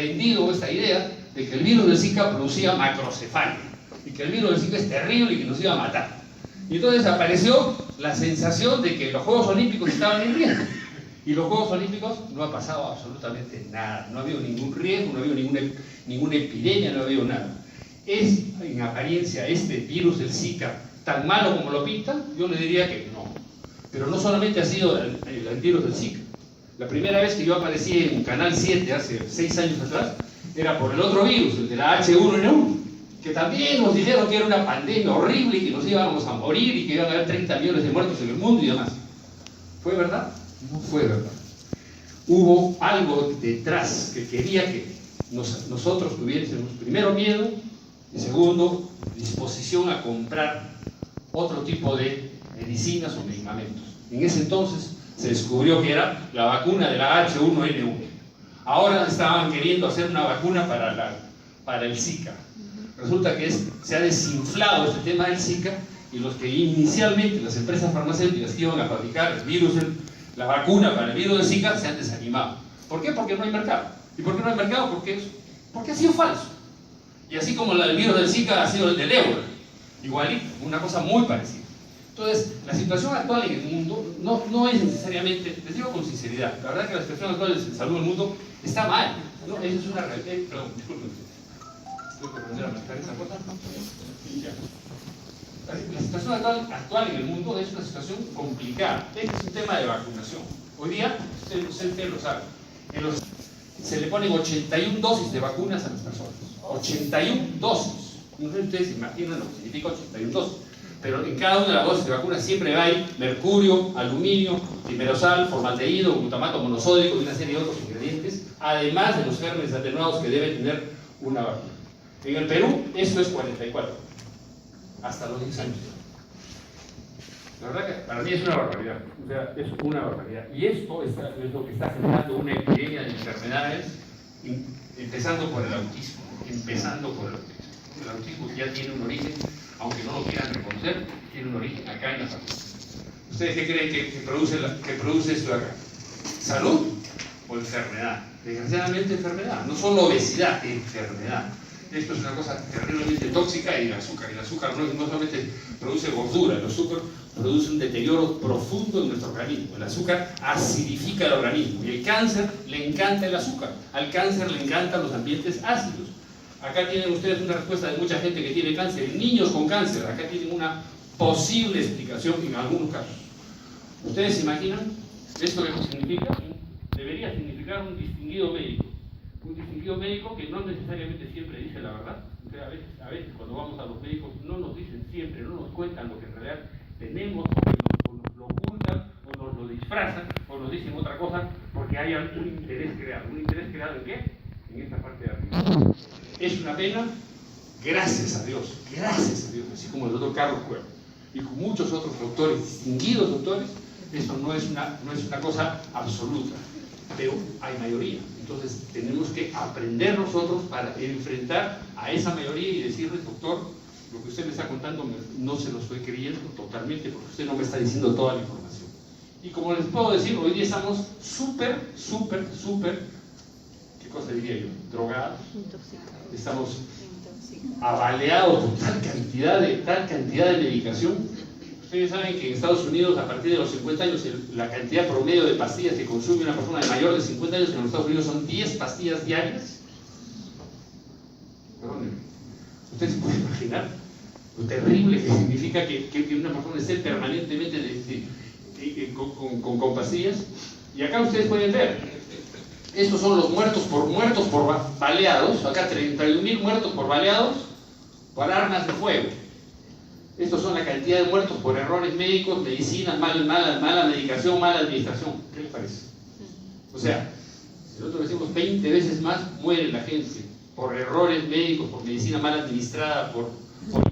vendido esta idea de que el virus del Zika producía macrocefalia y que el virus del Zika es terrible y que nos iba a matar. Y entonces apareció la sensación de que los Juegos Olímpicos estaban en riesgo. Y los Juegos Olímpicos no ha pasado absolutamente nada. No ha habido ningún riesgo, no ha habido ninguna epidemia, no ha habido nada. ¿Es en apariencia este virus del Zika tan malo como lo pintan? Yo le diría que no. Pero no solamente ha sido el virus del Zika. La primera vez que yo aparecí en Canal 7, hace 6 años atrás, era por el otro virus, el de la H1N1, que también nos dijeron que era una pandemia horrible y que nos íbamos a morir y que iban a haber 30 millones de muertos en el mundo y demás. ¿Fue verdad? No fue verdad. Hubo algo detrás que quería que nosotros tuviésemos, primero, miedo y segundo, disposición a comprar otro tipo de medicinas o medicamentos. En ese entonces se descubrió que era la vacuna de la H1N1. Ahora estaban queriendo hacer una vacuna para el Zika. Resulta que se ha desinflado este tema del Zika y los que inicialmente, las empresas farmacéuticas que iban a fabricar el virus, la vacuna para el virus del Zika, se han desanimado. ¿Por qué? Porque no hay mercado. ¿Y por qué no hay mercado? Porque ha sido falso. Y así como el virus del Zika ha sido el del ébola, igualito, una cosa muy parecida. Entonces, la situación actual en el mundo no es necesariamente, les digo con sinceridad, la verdad que la situación actual de salud en el mundo está mal. ¿No? Esa es una realidad. Perdón, disculpen. ¿Puedo aprender a manejar esa cosa? Ya. La situación actual en el mundo es una situación complicada. Este es un tema de vacunación. Hoy día, ustedes lo saben, se le ponen 81 dosis de vacunas a las personas. 81 dosis. No sé si ustedes se imaginan lo que significa 81 dosis. Pero en cada una de las dosis de vacunas siempre hay mercurio, aluminio, timerosal, formaldehído, glutamato monosódico y una serie de otros ingredientes, además de los gérmenes atenuados que debe tener una vacuna. En el Perú, esto es 44, hasta los 10 años. La verdad que para mí es una barbaridad, o sea, es una barbaridad. Y esto es lo que está generando una epidemia de enfermedades, empezando por el autismo, El autismo ya tiene un origen, aunque no lo quieran reconocer, tiene un origen acá en la salud. ¿Ustedes qué creen que produce esto acá? ¿Salud o enfermedad? Desgraciadamente enfermedad, no solo obesidad, enfermedad. Esto es una cosa terriblemente tóxica y el azúcar no solamente produce gordura, el azúcar produce un deterioro profundo en nuestro organismo. El azúcar acidifica el organismo y el cáncer le encanta el azúcar, al cáncer le encantan los ambientes ácidos. Acá tienen ustedes una respuesta de mucha gente que tiene cáncer, niños con cáncer, acá tienen una posible explicación en algunos casos. ¿Ustedes se imaginan esto que significa? Debería significar un distinguido médico. Un distinguido médico que no necesariamente siempre dice la verdad. O sea, a veces cuando vamos a los médicos no nos dicen siempre, no nos cuentan lo que en realidad tenemos, o nos lo ocultan, o nos lo disfrazan, o nos dicen otra cosa, porque hay algún interés creado. ¿Un interés creado en qué? En esta parte de arriba. Es una pena, gracias a Dios, así como el doctor Carlos Cuervo y con muchos otros doctores, distinguidos doctores, esto no es una cosa absoluta, pero hay mayoría. Entonces tenemos que aprender nosotros para enfrentar a esa mayoría y decirles, doctor, lo que usted me está contando no se lo estoy creyendo totalmente porque usted no me está diciendo toda la información. Y como les puedo decir, hoy día estamos súper, ¿qué cosa diría yo? Drogados. Estamos avaleados por tal cantidad de medicación. Ustedes saben que en Estados Unidos, a partir de los 50 años, la cantidad promedio de pastillas que consume una persona de mayor de 50 años en los Estados Unidos son 10 pastillas diarias. Perdónenme. ¿Ustedes se pueden imaginar lo terrible que significa que una persona esté permanentemente con pastillas? Y acá ustedes pueden ver, estos son los muertos por baleados, acá 31.000 muertos por baleados por armas de fuego. Estos son la cantidad de muertos por errores médicos, medicinas, mala medicación, mala administración. ¿Qué les parece? O sea, nosotros decimos 20 veces más muere la gente por errores médicos, por medicina mal administrada, por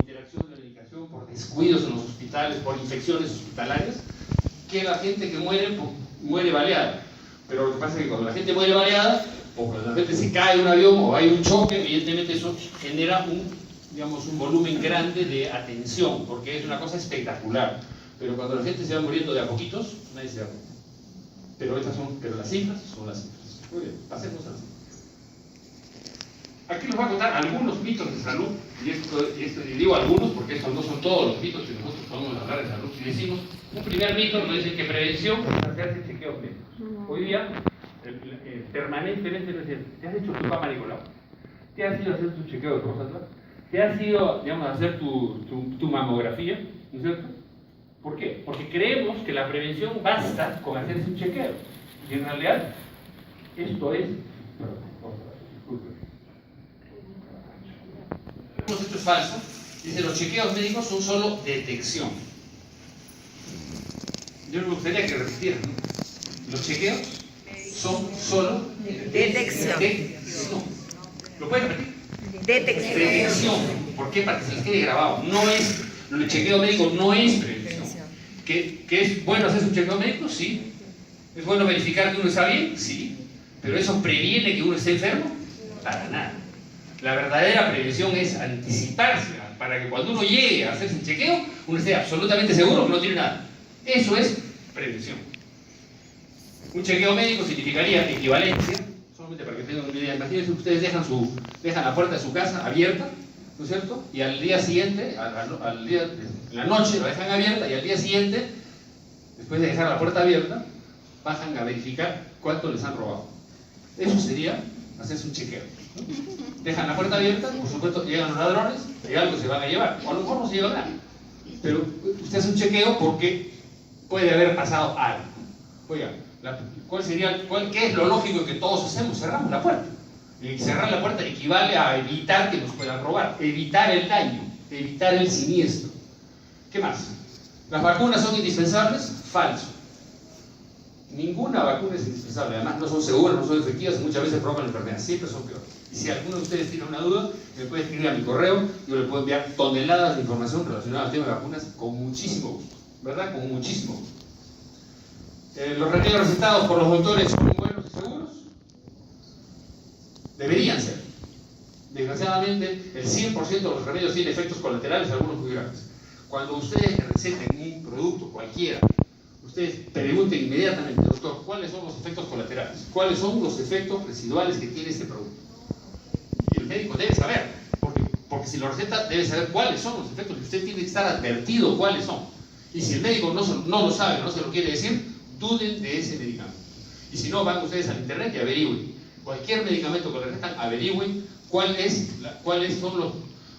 interacción de medicación, por descuidos en los hospitales, por infecciones hospitalarias, que la gente que muere baleada. Pero lo que pasa es que cuando la gente muere baleada, o cuando la gente se cae de un avión o hay un choque, evidentemente eso genera un volumen grande de atención, porque es una cosa espectacular. Pero cuando la gente se va muriendo de a poquitos, nadie se da cuenta. Pero las cifras son las cifras. Muy bien, pasemos a las cifras. Aquí les voy a contar algunos mitos de salud, y digo algunos porque estos no son todos los mitos que nosotros podemos hablar de salud. Si decimos, un primer mito nos dice que prevención es hacerse chequeos médicos. Hoy día, permanentemente nos dicen, ¿te has hecho tu Papa Nicolau? ¿Te has ido a hacer tu chequeo de próstata? ¿Te has ido, digamos, a hacer tu mamografía? ¿No es cierto? ¿Por qué? Porque creemos que la prevención basta con hacerse un chequeo. Y en realidad, esto es... Esto es falso. Dice, los chequeos médicos son solo detección. Yo me gustaría que repitieran, ¿no? Los chequeos son solo detección. ¿Lo pueden repetir? Detección. ¿Por qué? Para que se les quede grabado. El chequeo médico no es prevención. ¿Que es bueno hacer un chequeo médico? Sí. ¿Es bueno verificar que uno está bien? Sí. ¿Pero eso previene que uno esté enfermo? Para nada. La verdadera prevención es anticiparse para que cuando uno llegue a hacerse un chequeo, uno esté absolutamente seguro que no tiene nada. Eso es prevención. Un chequeo médico significaría equivalencia, solamente para que tengan una idea. Imagínense, ustedes dejan la puerta de su casa abierta, ¿no es cierto? Y al día siguiente, en la noche la dejan abierta y al día siguiente, después de dejar la puerta abierta, bajan a verificar cuánto les han robado. Eso sería hacerse un chequeo, ¿no? Dejan la puerta abierta, por supuesto llegan los ladrones y algo se van a llevar, o a lo mejor no se llevan nada. Pero usted hace un chequeo porque puede haber pasado algo. Oiga, ¿qué es lo lógico que todos hacemos? Cerramos la puerta. Y cerrar la puerta equivale a evitar que nos puedan robar, evitar el daño, evitar el siniestro. ¿Qué más? ¿Las vacunas son indispensables? Falso. Ninguna vacuna es indispensable, además no son seguras, no son efectivas y muchas veces provocan enfermedades, siempre son peores. Y si alguno de ustedes tiene una duda, me puede escribir a mi correo, yo le puedo enviar toneladas de información relacionada al tema de vacunas con muchísimo gusto, ¿verdad? Con muchísimo gusto. ¿Los remedios recetados por los doctores son buenos y seguros? Deberían ser. Desgraciadamente, el 100% de los remedios tienen efectos colaterales, algunos muy graves. Cuando ustedes receten un producto cualquiera, ustedes pregunten inmediatamente, doctor, ¿cuáles son los efectos colaterales? ¿Cuáles son los efectos residuales que tiene este producto? Y el médico debe saber, porque si lo receta, debe saber cuáles son los efectos, y usted tiene que estar advertido cuáles son. Y si el médico no lo sabe, no se lo quiere decir, duden de ese medicamento. Y si no, van ustedes al internet y averigüen. Cualquier medicamento que le recetan, averigüen cuáles son los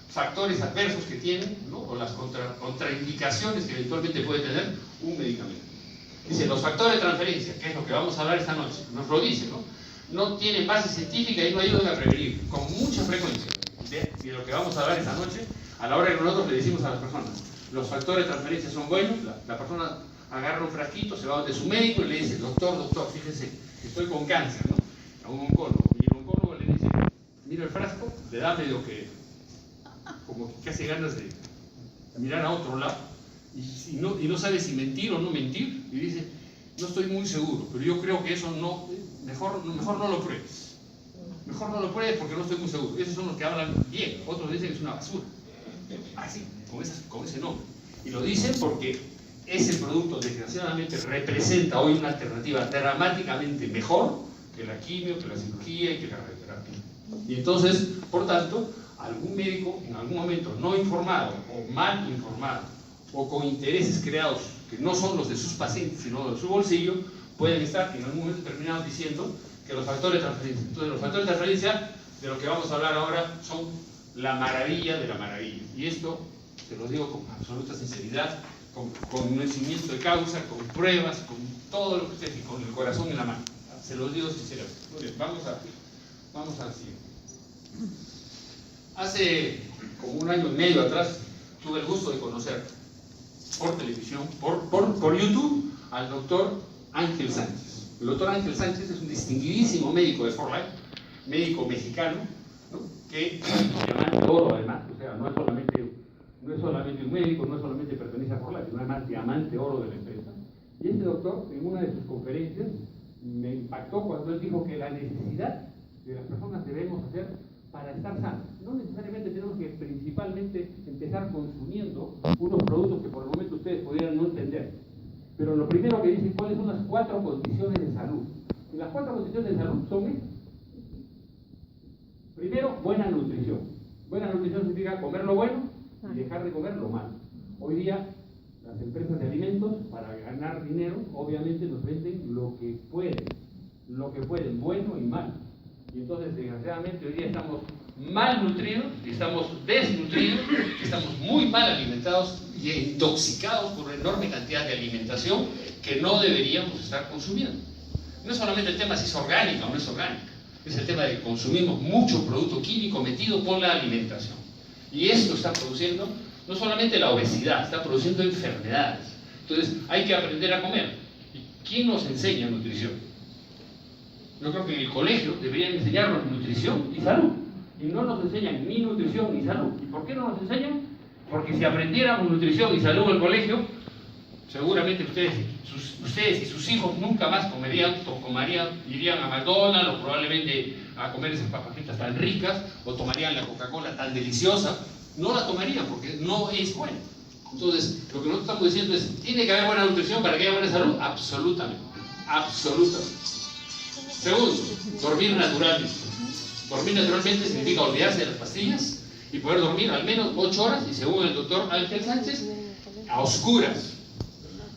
factores adversos que tienen, ¿no? O las contraindicaciones que eventualmente puede tener un medicamento. Dice, los factores de transferencia, que es lo que vamos a hablar esta noche, nos lo dice, ¿no? No tienen base científica y no ayudan a prevenir, con mucha frecuencia, de lo que vamos a hablar esta noche, a la hora que nosotros le decimos a las personas, los factores de transferencia son buenos, la persona agarra un frasquito, se va donde su médico y le dice, doctor, fíjese, estoy con cáncer, ¿no? A un oncólogo, y el oncólogo le dice, mira el frasco, le da medio que, como que hace ganas de mirar a otro lado, y no sabe si mentir o no mentir, y dice, no estoy muy seguro, pero yo creo que eso no, mejor no lo pruebes. Mejor no lo pruebes porque no estoy muy seguro. Esos son los que hablan bien, otros dicen que es una basura. Así, con ese nombre. Y lo dicen porque ese producto, desgraciadamente, representa hoy una alternativa dramáticamente mejor que la quimio, que la cirugía y que la radioterapia. Y entonces, por tanto, algún médico en algún momento no informado o mal informado o con intereses creados que no son los de sus pacientes sino los de su bolsillo, pueden estar en algún momento determinado diciendo que los factores de transferencia. Entonces los factores de transferencia de lo que vamos a hablar ahora son la maravilla de la maravilla. Y esto se lo digo con absoluta sinceridad, con conocimiento de causa, con pruebas, con todo lo que ustedes y con el corazón en la mano. Se lo digo sinceramente. Muy bien, vamos a seguir. Hace como un año y medio atrás tuve el gusto de conocer por televisión, por YouTube, al doctor Ángel Sánchez. El doctor Ángel Sánchez es un distinguidísimo médico de Fort Life, médico mexicano, ¿no? Que es diamante de oro además, o sea, no es solamente un médico, no solamente pertenece a Fort Life, sino además diamante de oro de la empresa. Y este doctor, en una de sus conferencias, me impactó cuando él dijo que la necesidad de las personas debemos hacer para estar sanos. No necesariamente tenemos que principalmente empezar consumiendo unos productos que por el momento ustedes pudieran no entender. Pero lo primero que dice, ¿cuáles son las 4 condiciones de salud? Y las 4 condiciones de salud son estas. Primero, buena nutrición. Buena nutrición significa comer lo bueno y dejar de comer lo malo. Hoy día, las empresas de alimentos, para ganar dinero, obviamente nos venden lo que pueden, bueno y malo. Y entonces, desgraciadamente, hoy día estamos malnutridos, y estamos desnutridos, estamos muy mal alimentados y intoxicados por una enorme cantidad de alimentación que no deberíamos estar consumiendo. No es solamente el tema si es orgánica o no es orgánica, es el tema de que consumimos mucho producto químico metido por la alimentación. Y esto está produciendo no solamente la obesidad, está produciendo enfermedades. Entonces, hay que aprender a comer. ¿Y quién nos enseña nutrición? Yo creo que en el colegio deberían enseñarnos nutrición y salud. Y no nos enseñan ni nutrición ni salud. ¿Y por qué no nos enseñan? Porque si aprendiéramos nutrición y salud en el colegio, seguramente ustedes y sus hijos nunca más irían a McDonald's o probablemente a comer esas papas fritas tan ricas o tomarían la Coca-Cola tan deliciosa. No la tomarían porque no es buena. Entonces, lo que nosotros estamos diciendo es, ¿tiene que haber buena nutrición para que haya buena salud? Absolutamente. Absolutamente. Segundo, dormir naturalmente. Dormir naturalmente significa olvidarse de las pastillas y poder dormir al menos 8 horas y según el doctor Ángel Sánchez, a oscuras.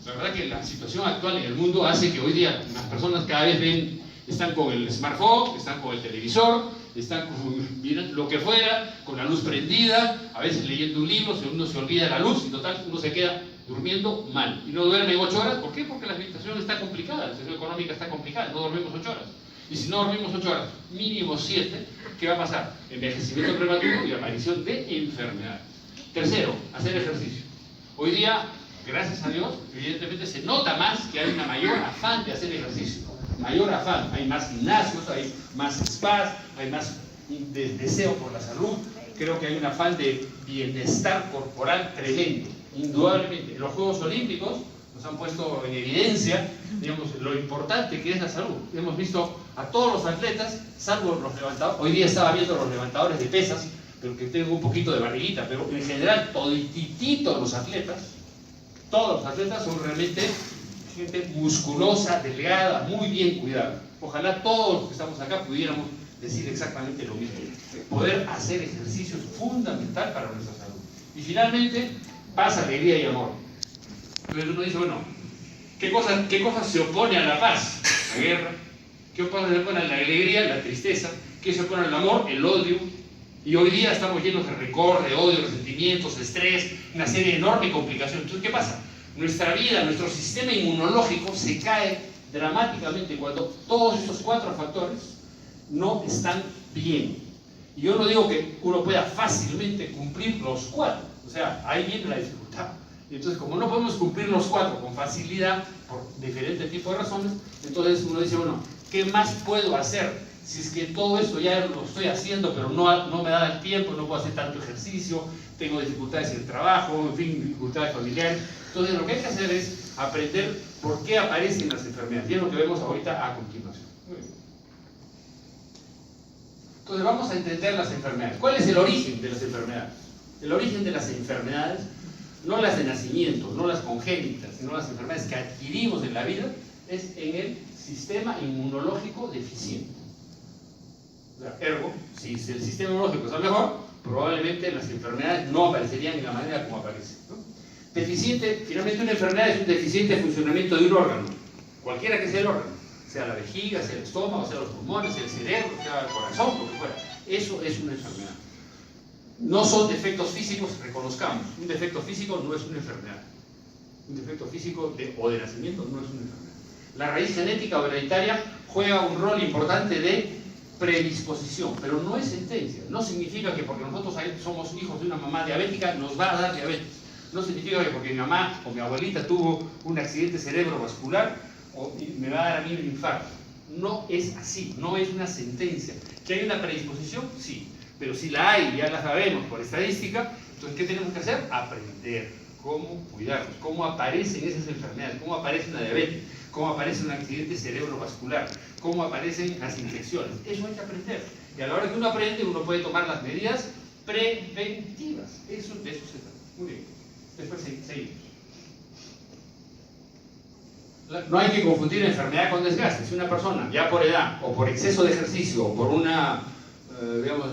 La verdad que la situación actual en el mundo hace que hoy día las personas cada vez están con el smartphone, están con el televisor, están con lo que fuera, con la luz prendida, a veces leyendo un libro, uno se olvida de la luz y total uno se queda durmiendo mal. Y no duerme 8 horas, ¿por qué? Porque la situación está complicada, la situación económica está complicada, no dormimos 8 horas. Y si no dormimos 8 horas, mínimo 7, ¿qué va a pasar? Envejecimiento prematuro y aparición de enfermedades. Tercero, hacer ejercicio. Hoy día, gracias a Dios, evidentemente se nota más que hay una mayor afán de hacer ejercicio. Mayor afán, hay más gimnasios, hay más spas, hay más deseo por la salud. Creo que hay un afán de bienestar corporal tremendo, indudablemente. Los Juegos Olímpicos nos han puesto en evidencia, digamos, lo importante que es la salud. Hemos visto a todos los atletas, salvo los levantadores. Hoy día estaba viendo los levantadores de pesas, pero que tengo un poquito de barriguita, pero en general, toditititos los atletas, todos los atletas son realmente gente musculosa, delgada, muy bien cuidada. Ojalá todos los que estamos acá pudiéramos decir exactamente lo mismo. Poder hacer ejercicio es fundamental para nuestra salud. Y finalmente, paz, alegría y amor. Entonces uno dice, bueno, ¿qué cosa se opone a la paz? La guerra. ¿Qué cosa se opone a la alegría? La tristeza. ¿Qué se opone al amor? El odio. Y hoy día estamos llenos de rencor, de odio, resentimientos, estrés, una serie de enormes complicaciones. Entonces, ¿qué pasa? Nuestra vida, nuestro sistema inmunológico se cae dramáticamente cuando todos estos 4 factores no están bien. Y yo no digo que uno pueda fácilmente cumplir los 4, o sea, ahí viene la dificultad. Y entonces, como no podemos cumplir los 4 con facilidad, por diferentes tipos de razones, entonces uno dice, bueno, ¿qué más puedo hacer? Si es que todo esto ya lo estoy haciendo, pero no me da el tiempo, no puedo hacer tanto ejercicio, tengo dificultades en el trabajo, en fin, dificultades familiares. Entonces, lo que hay que hacer es aprender por qué aparecen las enfermedades. Y es lo que vemos ahorita a continuación. Muy bien. Entonces, vamos a entender las enfermedades. ¿Cuál es el origen de las enfermedades? El origen de las enfermedades, no las de nacimiento, no las congénitas, sino las enfermedades que adquirimos en la vida, es en el sistema inmunológico deficiente. Ergo, si el sistema inmunológico está mejor, probablemente las enfermedades no aparecerían de la manera como aparecen, ¿no? Deficiente, finalmente una enfermedad es un deficiente funcionamiento de un órgano, cualquiera que sea el órgano, sea la vejiga, sea el estómago, sea los pulmones, sea el cerebro, sea el corazón, lo que fuera. Eso es una enfermedad. No son defectos físicos, reconozcamos. Un defecto físico no es una enfermedad. Un defecto físico o de nacimiento no es una enfermedad. La raíz genética o hereditaria juega un rol importante de predisposición, pero no es sentencia. No significa que porque nosotros somos hijos de una mamá diabética nos va a dar diabetes. No significa que porque mi mamá o mi abuelita tuvo un accidente cerebrovascular me va a dar a mí un infarto. No es así, no es una sentencia. ¿Que hay una predisposición? Sí, pero si la hay, ya la sabemos por estadística, entonces ¿qué tenemos que hacer? Aprender cómo cuidarnos, cómo aparecen esas enfermedades, cómo aparece una diabetes, cómo aparece un accidente cerebrovascular, cómo aparecen las infecciones. Eso hay que aprender. Y a la hora que uno aprende, uno puede tomar las medidas preventivas. De eso se trata. Muy bien. Después seguimos. No hay que confundir enfermedad con desgaste. Si una persona, ya por edad, o por exceso de ejercicio, o por una digamos,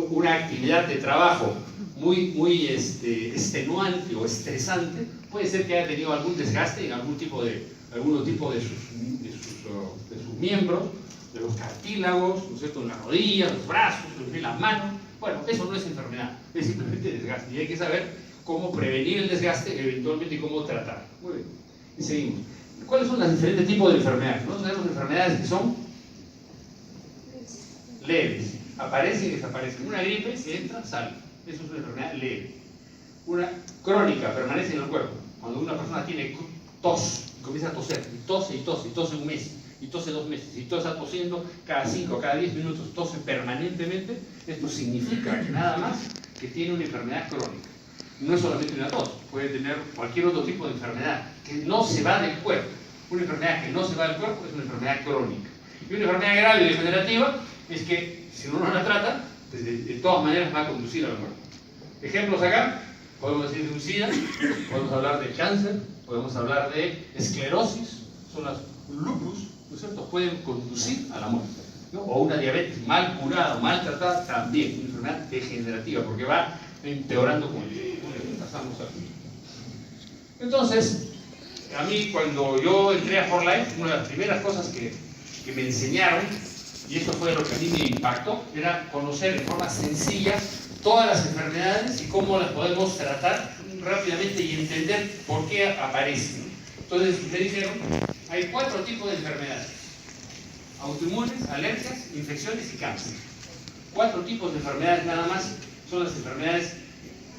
una actividad de trabajo muy extenuante o estresante, puede ser que haya tenido algún desgaste en alguno tipo de sus miembros, de los cartílagos, ¿no es cierto?, en las rodillas, los brazos, en las manos. Bueno, eso no es enfermedad, es simplemente desgaste. Y hay que saber cómo prevenir el desgaste, eventualmente, y cómo tratar. Muy bien, y seguimos. ¿Cuáles son los diferentes tipos de enfermedades? Nosotros tenemos enfermedades que son leves, aparecen y desaparecen. Una gripe se entra, sale. Eso es una enfermedad leve. Una crónica, permanece en el cuerpo. Cuando una persona tiene tos, comienza a toser, y tose un mes, y tose 2 meses, y todo está tosiendo cada 5, cada 10 minutos, tose permanentemente, esto significa nada más que tiene una enfermedad crónica. No es solamente una tos, puede tener cualquier otro tipo de enfermedad que no se va del cuerpo. Una enfermedad que no se va del cuerpo es una enfermedad crónica. Y una enfermedad grave y degenerativa es que si uno no la trata, pues de todas maneras va a conducir a la muerte. Ejemplos acá, podemos decir de un SIDA, podemos hablar de cáncer, podemos hablar de esclerosis, son las lupus, ¿no es cierto?, pueden conducir a la muerte, ¿no? O una diabetes mal curada o mal tratada, también una enfermedad degenerativa, porque va empeorando con el tiempo. Pasamos aquí. Entonces, a mí cuando yo entré a 4Life, una de las primeras cosas que me enseñaron, y esto fue lo que a mí me impactó, era conocer de forma sencilla todas las enfermedades y cómo las podemos tratar rápidamente y entender por qué aparecen. Entonces me dijeron, hay 4 tipos de enfermedades: autoinmunes, alergias, infecciones y cáncer. 4 tipos de enfermedades nada más son las enfermedades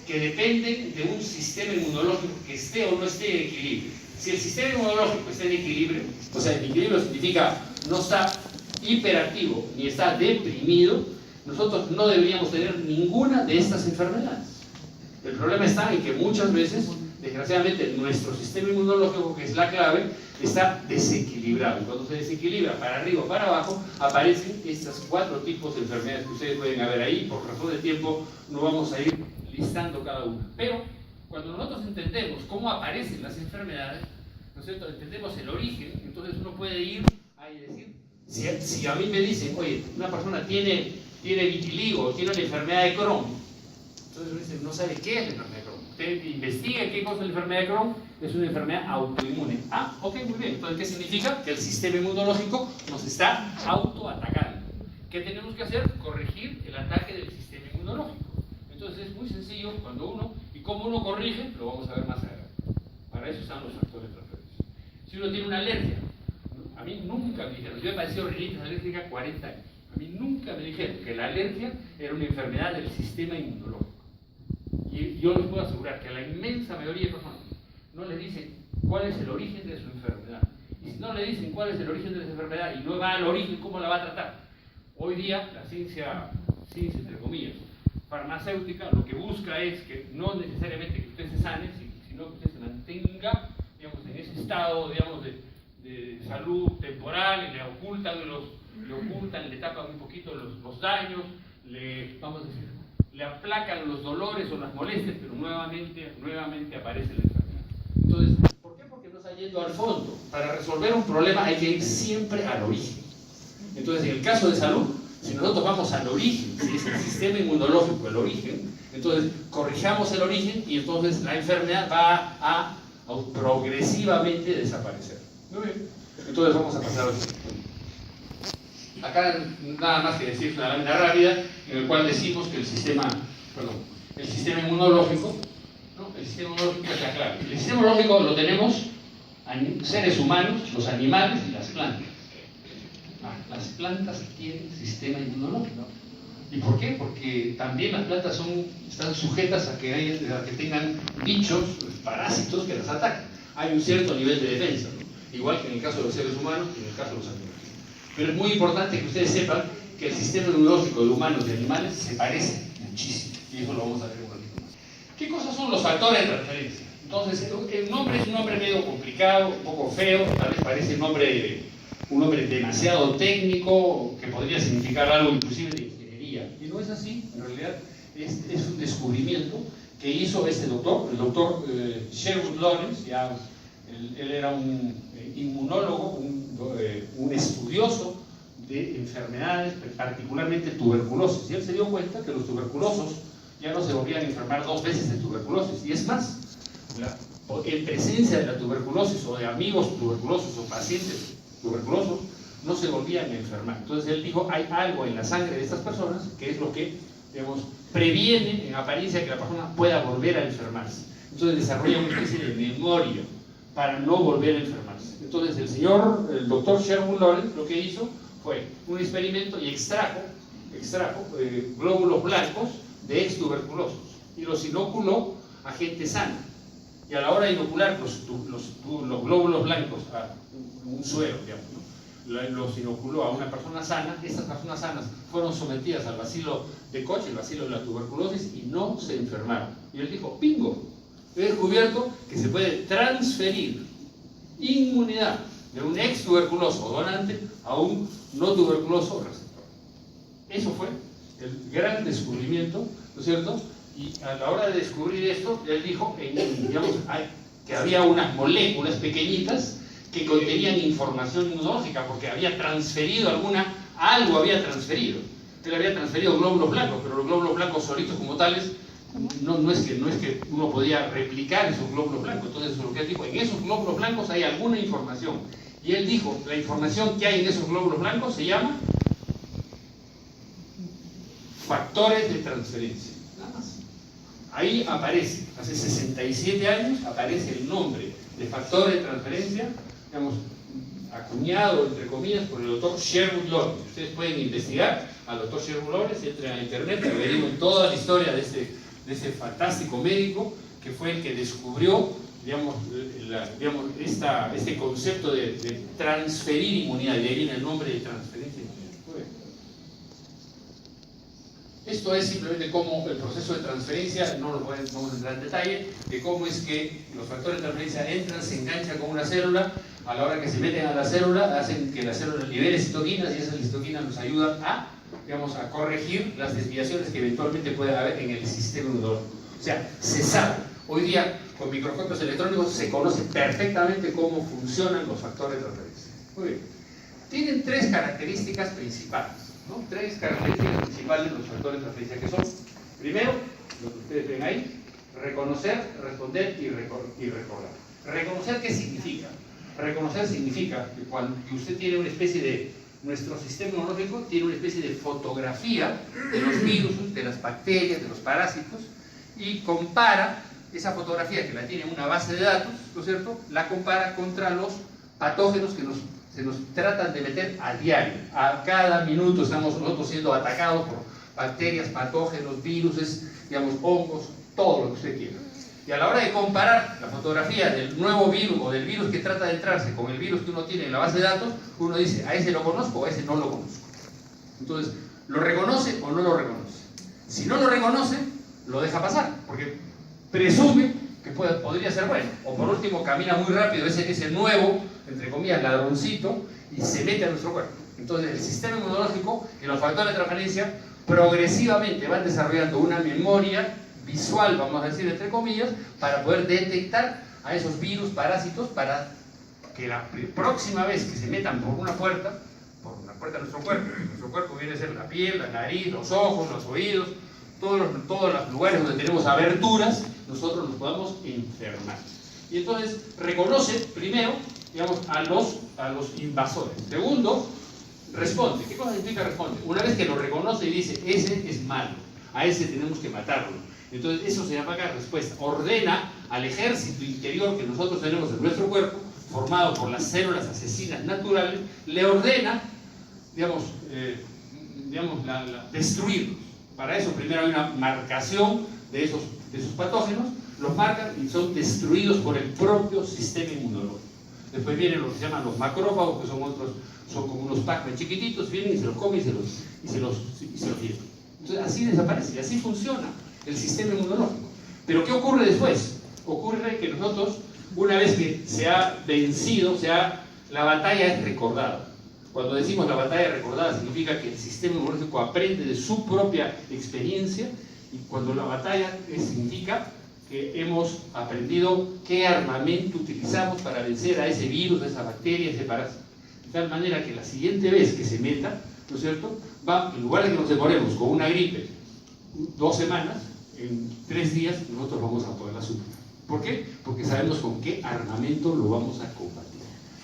que dependen de un sistema inmunológico que esté o no esté en equilibrio. Si el sistema inmunológico está en equilibrio, o sea, en equilibrio significa no está hiperactivo ni está deprimido, nosotros no deberíamos tener ninguna de estas enfermedades. El problema está en que muchas veces, desgraciadamente, nuestro sistema inmunológico, que es la clave, está desequilibrado. Cuando se desequilibra para arriba o para abajo, aparecen estos 4 tipos de enfermedades que ustedes pueden ver ahí. Por razón de tiempo no vamos a ir listando cada una. Pero cuando nosotros entendemos cómo aparecen las enfermedades, ¿no es cierto?, entendemos el origen, entonces uno puede ir ahí y decir, si a mí me dicen, oye, una persona tiene vitiligo, tiene una enfermedad de Crohn, entonces uno dice, no sabe qué es la enfermedad de Crohn. Usted investiga qué cosa es la enfermedad de Crohn, es una enfermedad autoinmune. Ah, ok, muy bien. Entonces, ¿qué significa? Que el sistema inmunológico nos está autoatacando. ¿Qué tenemos que hacer? Corregir el ataque del sistema inmunológico. Entonces es muy sencillo cuando uno, y cómo uno corrige, lo vamos a ver más adelante. Para eso están los factores de transferencia. Si uno tiene una alergia, a mí nunca me dijeron, yo he padecido rinitis alérgica 40 años, a mí nunca me dijeron que la alergia era una enfermedad del sistema inmunológico. Y yo les puedo asegurar que a la inmensa mayoría de personas no les dicen cuál es el origen de su enfermedad. Y si no le dicen cuál es el origen de esa enfermedad y no va al origen, ¿cómo la va a tratar? Hoy día la ciencia entre comillas, farmacéutica, lo que busca es que no necesariamente que usted se sane, sino que usted se mantenga, digamos, en ese estado, digamos, de salud temporal, y le ocultan, le tapan un poquito los daños, vamos a decir, le aplacan los dolores o las molestias, pero nuevamente aparece la enfermedad. Entonces, ¿por qué? Porque no está yendo al fondo. Para resolver un problema hay que ir siempre al origen. Entonces, en el caso de salud, si nosotros vamos al origen, si es el sistema inmunológico el origen, entonces corrijamos el origen y entonces la enfermedad va a progresivamente desaparecer. Muy bien. Entonces vamos a pasar a otro. Acá nada más que decir una lámina rápida en el cual decimos que el sistema inmunológico, ¿no? El sistema inmunológico está claro. El sistema inmunológico lo tenemos seres humanos, los animales y las plantas. Las plantas tienen sistema inmunológico. ¿Y por qué? Porque también las plantas están sujetas a que tengan bichos, parásitos que las atacan. Hay un cierto nivel de defensa, ¿no? Igual que en el caso de los seres humanos y en el caso de los animales. Pero es muy importante que ustedes sepan que el sistema inmunológico de humanos y animales se parece muchísimo. Y eso lo vamos a ver un ratito más. ¿Qué cosas son los factores de transferencia? Entonces, el nombre es un nombre medio complicado, un poco feo, tal vez parece un nombre demasiado técnico, que podría significar algo inclusive de ingeniería. Y no es así, en realidad es un descubrimiento que hizo este doctor, el doctor Sherwood Lawrence. Él era un inmunólogo, un estudioso de enfermedades, particularmente tuberculosis. Y él se dio cuenta que los tuberculosos ya no se volvían a enfermar 2 veces de tuberculosis. Y es más, en presencia de la tuberculosis o de amigos tuberculosos o pacientes tuberculosos, no se volvían a enfermar. Entonces él dijo, hay algo en la sangre de estas personas que es lo que, digamos, previene en apariencia que la persona pueda volver a enfermarse. Entonces desarrolla una especie de memoria para no volver a enfermarse. Entonces el doctor Sherwood Lawrence lo que hizo fue un experimento y extrajo glóbulos blancos de ex tuberculosos y los inoculó a gente sana. Y a la hora de inocular los glóbulos blancos a un suero, digamos, ¿no? Los inoculó a una persona sana. Estas personas sanas fueron sometidas al bacilo de Koch, el bacilo de la tuberculosis, y no se enfermaron. Y él dijo, bingo, he descubierto que se puede transferir inmunidad de un ex tuberculoso donante a un no tuberculoso receptor. Eso fue el gran descubrimiento, ¿no es cierto? Y a la hora de descubrir esto, él dijo digamos, que había unas moléculas pequeñitas que contenían información inmunológica, porque había transferido algo había transferido. Él había transferido glóbulos blancos, pero los glóbulos blancos solitos como tales, no es que uno podía replicar esos glóbulos blancos. Entonces, lo que él dijo, en esos glóbulos blancos hay alguna información. Y él dijo, la información que hay en esos glóbulos blancos se llama factores de transferencia. Nada más. Ahí aparece, hace 67 años, aparece el nombre de factor de transferencia, digamos, acuñado, entre comillas, por el doctor Sherwood Lawrence. Ustedes pueden investigar al doctor Sherwood Lawrence, entren a internet y averigüen toda la historia de ese fantástico médico que fue el que descubrió, digamos, este concepto de transferir inmunidad, y de ahí viene el nombre de transferencia de inmunidad. Muy bien. Esto es simplemente cómo el proceso de transferencia, no lo vamos a entrar en detalle, de cómo es que los factores de transferencia entran, se enganchan con una célula, a la hora que se meten a la célula, hacen que la célula libere citoquinas, y esas citoquinas nos ayudan a corregir las desviaciones que eventualmente puede haber en el sistema inmunológico. O sea, se sabe. Hoy día, con microscopios electrónicos, se conoce perfectamente cómo funcionan los factores de transferencia. Muy bien. Tienen 3 características principales, ¿no? 3 características principales de los factores de transferencia, que son, primero, lo que ustedes ven ahí, reconocer, responder y recordar. ¿Reconocer qué significa? Reconocer significa que usted tiene una especie de, nuestro sistema inmunológico tiene una especie de fotografía de los virus, de las bacterias, de los parásitos, y compara esa fotografía que la tiene en una base de datos, ¿no es cierto?, la compara contra los patógenos que se nos tratan de meter a diario. A cada minuto estamos nosotros siendo atacados por bacterias, patógenos, virus, digamos, hongos, todo lo que usted quiera. Y a la hora de comparar la fotografía del nuevo virus o del virus que trata de entrarse con el virus que uno tiene en la base de datos, uno dice, a ese lo conozco o a ese no lo conozco. Entonces, ¿lo reconoce o no lo reconoce? Si no lo reconoce, lo deja pasar, porque presume que podría ser bueno. O por último, camina muy rápido ese nuevo, entre comillas, ladroncito, y se mete a nuestro cuerpo. Entonces, el sistema inmunológico y los factores de transferencia progresivamente van desarrollando una memoria visual, vamos a decir, entre comillas, para poder detectar a esos virus, parásitos, para que la próxima vez que se metan por una puerta de nuestro cuerpo viene a ser la piel, la nariz, los ojos, los oídos, todos los lugares donde tenemos aberturas, nosotros nos podamos enfermar. Y entonces reconoce primero, digamos, a los invasores. Segundo, responde. ¿Qué cosa significa responde? Una vez que lo reconoce y dice, ese es malo, a ese tenemos que matarlo. Entonces eso se llama acá respuesta. Ordena al ejército interior que nosotros tenemos en nuestro cuerpo, formado por las células asesinas naturales, le ordena, destruirlos. Para eso primero hay una marcación de esos patógenos, los marcan y son destruidos por el propio sistema inmunológico. Después vienen lo que se llaman los macrófagos, que son como unos Pac-Man chiquititos, vienen y se los comen y se los llevan. Entonces así desaparece, y así funciona el sistema inmunológico. Pero ¿qué ocurre después? Ocurre que nosotros, una vez que se ha vencido, la batalla es recordada. Cuando decimos la batalla recordada, significa que el sistema inmunológico aprende de su propia experiencia, y cuando la batalla significa que hemos aprendido qué armamento utilizamos para vencer a ese virus, a esa bacteria, a ese parásito. tal manera que la siguiente vez que se meta, ¿no es cierto?, va, en lugar de que nos demoremos con una gripe 2 semanas, en 3 días nosotros vamos a poderla superar. ¿Por qué? Porque sabemos con qué armamento lo vamos a combatir.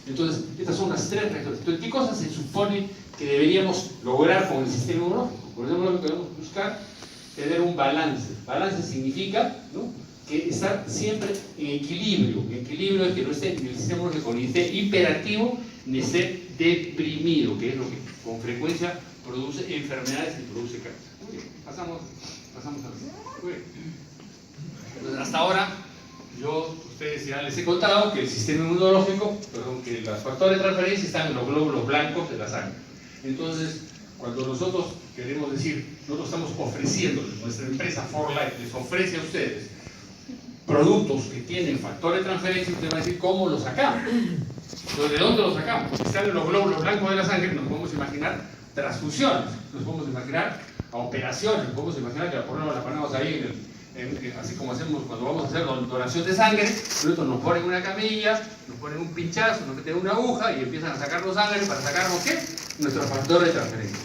Entonces, estas son las 3 reacciones. Entonces, ¿qué cosas se supone que deberíamos lograr con el sistema inmunológico? Por ejemplo, debemos buscar tener un balance. Balance significa, ¿no?, que estar siempre en equilibrio. En equilibrio es que no esté en el sistema inmunológico ni esté hiperactivo ni esté deprimido, que es lo que con frecuencia produce enfermedades y produce cáncer. Muy bien, pasamos a la siguiente. Muy bien. Entonces, hasta ahora, ustedes ya les he contado que el sistema inmunológico, que los factores de transferencia están en los glóbulos blancos de la sangre. Entonces, cuando nosotros queremos decir, nosotros estamos ofreciéndoles, nuestra empresa 4Life les ofrece a ustedes productos que tienen factor de transferencia, usted va a decir, ¿cómo los sacamos? Entonces, ¿de dónde los sacamos? Porque están en los glóbulos blancos de la sangre, nos podemos imaginar transfusiones, nos podemos imaginar operaciones, nos podemos imaginar que la ponemos ahí así como hacemos cuando vamos a hacer donación de sangre, nosotros nos ponen una camilla, nos ponen un pinchazo, nos meten una aguja y empiezan a sacarnos sangre para sacarnos ¿qué? Nuestro factor de transferencia.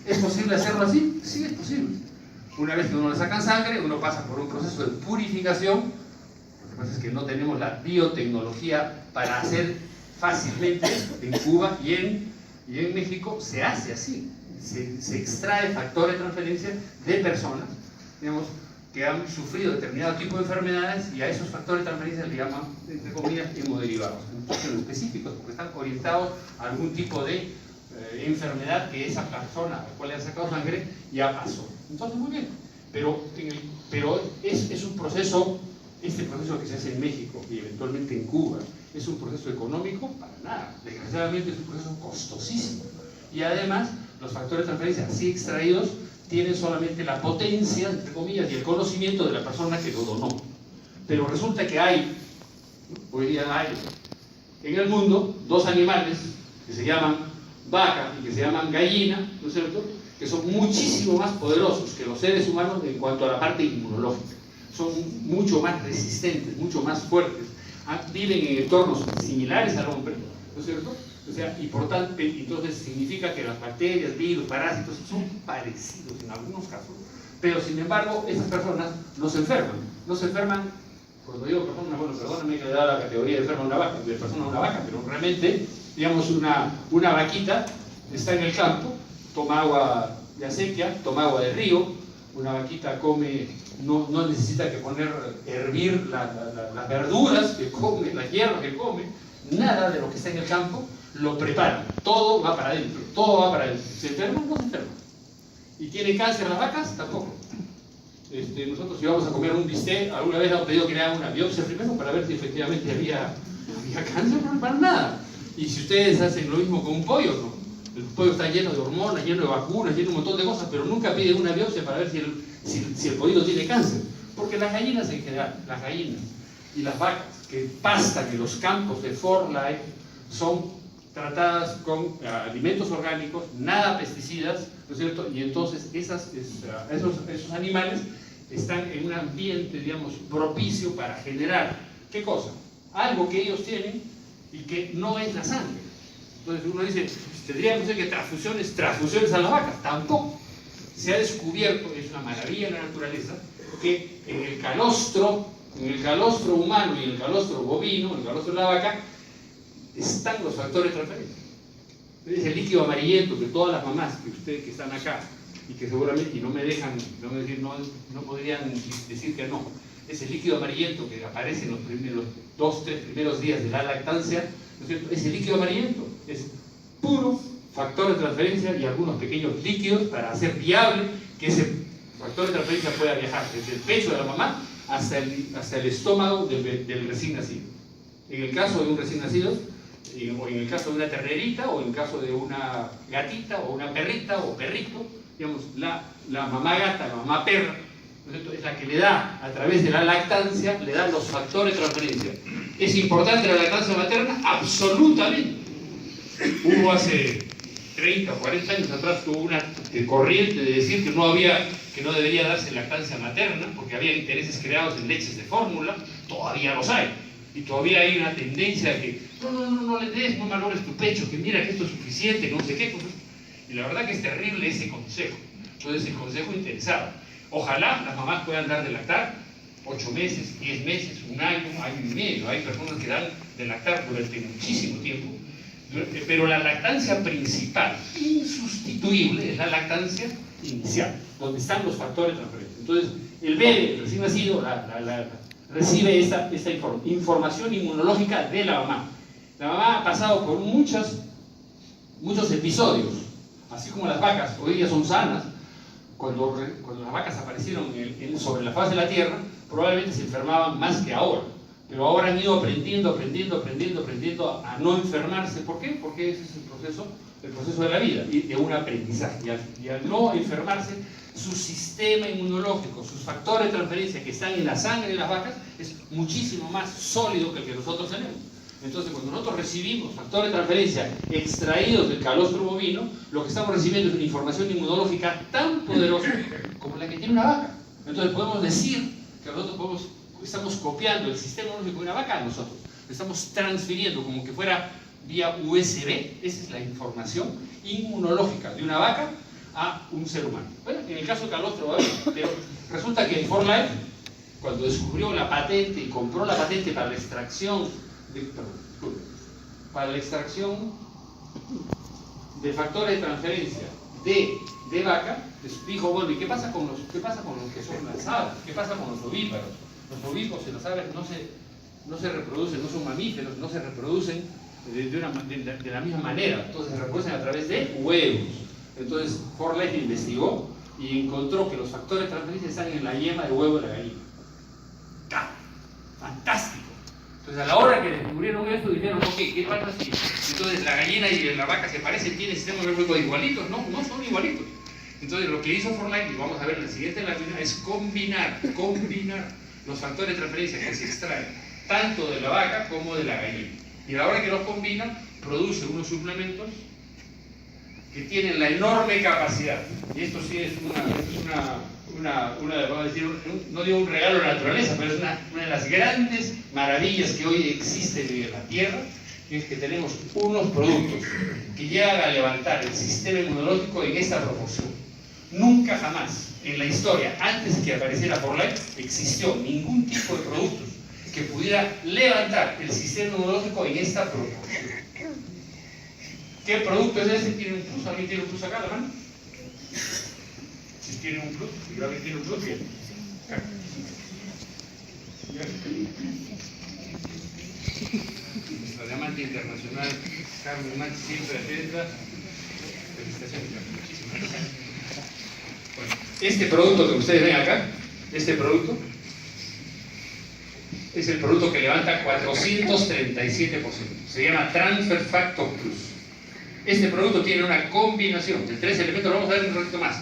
¿Es posible hacerlo así? Sí, es posible. Una vez que uno le sacan sangre, uno pasa por un proceso de purificación. Lo que pasa es que no tenemos la biotecnología para hacer fácilmente en Cuba y en México se hace así. Se extrae factor de transferencia de personas, digamos, que han sufrido determinado tipo de enfermedades y a esos factores de transferencia le llaman, entre comillas, hemoderivados. Entonces, son específicos porque están orientados a algún tipo de enfermedad que esa persona a la cual le han sacado sangre ya pasó. Entonces, muy bien. Pero es un proceso, este proceso que se hace en México y eventualmente en Cuba, ¿es un proceso económico? Para nada. Desgraciadamente es un proceso costosísimo. Y además, los factores de transferencia así extraídos tienen solamente la potencia, entre comillas, y el conocimiento de la persona que lo donó. Pero resulta que hoy día hay en el mundo 2 animales que se llaman vaca y que se llaman gallina, ¿no es cierto?, que son muchísimo más poderosos que los seres humanos en cuanto a la parte inmunológica. Son mucho más resistentes, mucho más fuertes, viven en entornos similares al hombre, ¿no es cierto? O sea, y por tanto, entonces significa que las bacterias, virus, parásitos son parecidos en algunos casos, pero sin embargo esas personas no se enferman. No se enferman, cuando digo persona, bueno, perdóname que le da la categoría de enferma a una vaca, de persona a una vaca, pero realmente, digamos, una vaquita está en el campo, toma agua de acequia, toma agua de río, una vaquita come, no necesita que hervir las verduras que come, las hierbas que come, nada de lo que está en el campo lo preparan, todo va para adentro, todo va para adentro. ¿Se enferman? No se enferman. ¿Y tienen cáncer las vacas? Tampoco. Nosotros íbamos a comer un bistec, alguna vez hemos pedido que le hagan una biopsia primero para ver si efectivamente había cáncer, no para nada. Y si ustedes hacen lo mismo con un pollo, ¿no? El pollo está lleno de hormonas, lleno de vacunas, lleno de un montón de cosas, pero nunca piden una biopsia para ver si el pollito tiene cáncer. Porque las gallinas en general, las gallinas y las vacas que pastan en los campos de 4Life son tratadas con alimentos orgánicos, nada pesticidas, ¿no es cierto? Y entonces esos animales están en un ambiente, digamos, propicio para generar, ¿qué cosa? Algo que ellos tienen y que no es la sangre. Entonces uno dice, tendríamos que transfusiones a las vacas, tampoco. Se ha descubierto, es una maravilla en la naturaleza, que en el calostro humano y en el calostro bovino, en el calostro de la vaca, están los factores de transferencia. Es el líquido amarillento que todas las mamás que están acá y que seguramente, y no me dejan, no podrían decir que no, es el líquido amarillento que aparece en los 2, 3 primeros días de la lactancia, ¿no es cierto? Ese líquido amarillento es puro factor de transferencia y algunos pequeños líquidos para hacer viable que ese factor de transferencia pueda viajar desde el pecho de la mamá hasta el estómago del recién nacido. En el caso de un recién nacido, o en el caso de una ternerita, o en el caso de una gatita, o una perrita, o perrito, digamos, la mamá gata, la mamá perra, ¿no es cierto?, es la que le da, a través de la lactancia, le da los factores de transferencia. ¿Es importante la lactancia materna? Absolutamente. Hubo hace 30 o 40 años atrás una corriente de decir que no debería darse lactancia materna, porque había intereses creados en leches de fórmula, todavía los hay. Y todavía hay una tendencia a que no le des, no malores tu pecho, que mira que esto es suficiente, que no sé qué cosas. Y la verdad que es terrible ese consejo. Entonces, el consejo interesado. Ojalá las mamás puedan dar de lactar 8 meses, 10 meses, un año y medio. Hay personas que dan de lactar durante muchísimo tiempo. Pero la lactancia principal, insustituible, es la lactancia inicial, donde están los factores transferentes. Entonces, el bebé recién nacido recibe esta información inmunológica de la mamá. La mamá ha pasado por muchos episodios, así como las vacas hoy día son sanas. Cuando las vacas aparecieron sobre la faz de la tierra, probablemente se enfermaban más que ahora. Pero ahora han ido aprendiendo a no enfermarse. ¿Por qué? Porque ese es el proceso de la vida, y de un aprendizaje. Y al no enfermarse, su sistema inmunológico, sus factores de transferencia que están en la sangre de las vacas, es muchísimo más sólido que el que nosotros tenemos. Entonces, cuando nosotros recibimos factores de transferencia extraídos del calostro bovino, lo que estamos recibiendo es una información inmunológica tan poderosa como la que tiene una vaca. Entonces, podemos decir que nosotros estamos copiando el sistema inmunológico de una vaca a nosotros. Lo estamos transfiriendo como que fuera vía USB. Esa es la información inmunológica de una vaca a un ser humano. Bueno, en el caso de calostro bovino, pero resulta que 4Life, cuando descubrió la patente y compró la patente para la extracción de factores de transferencia de vaca, dijo, bueno, ¿y qué pasa con los que son lanzados? ¿Qué pasa con los ovíparos? Los ovíparos, se lo saben, no se reproducen, no son mamíferos, no se reproducen de la misma manera, entonces se reproducen a través de huevos. Entonces 4Life investigó y encontró que los factores de transferencia están en la yema de huevo de la gallina. ¡Fantástico! Entonces, a la hora que descubrieron esto, dijeron, ok, ¿qué pasa si entonces la gallina y la vaca se parecen, tienen sistemas nerviosos igualitos? No, no son igualitos. Entonces, lo que hizo 4Life, y vamos a ver en la siguiente lámina, es combinar los factores de transferencia que se extraen tanto de la vaca como de la gallina. Y a la hora que los combina, produce unos suplementos que tienen la enorme capacidad. Y esto sí es vamos a decir, no digo un regalo de la naturaleza, pero es una de las grandes maravillas que hoy existen en la Tierra, que es que tenemos unos productos que llegan a levantar el sistema inmunológico en esta proporción. Nunca jamás en la historia, antes que apareciera 4Life, existió ningún tipo de productos que pudiera levantar el sistema inmunológico en esta proporción. ¿Qué producto es ese? ¿Tiene un plus? ¿Alguien tiene un plus acá, la mano? Si tiene un plus, y alguien tiene un plus, bien. Nuestra diamante internacional, Carmen Max, siempre atenta. Felicitaciones, muchísimas gracias. Bueno, este producto que ustedes ven acá, este producto, es el producto que levanta 437%. Se llama Transfer Factor Plus. Este producto tiene una combinación de 3 elementos, lo vamos a ver un ratito más.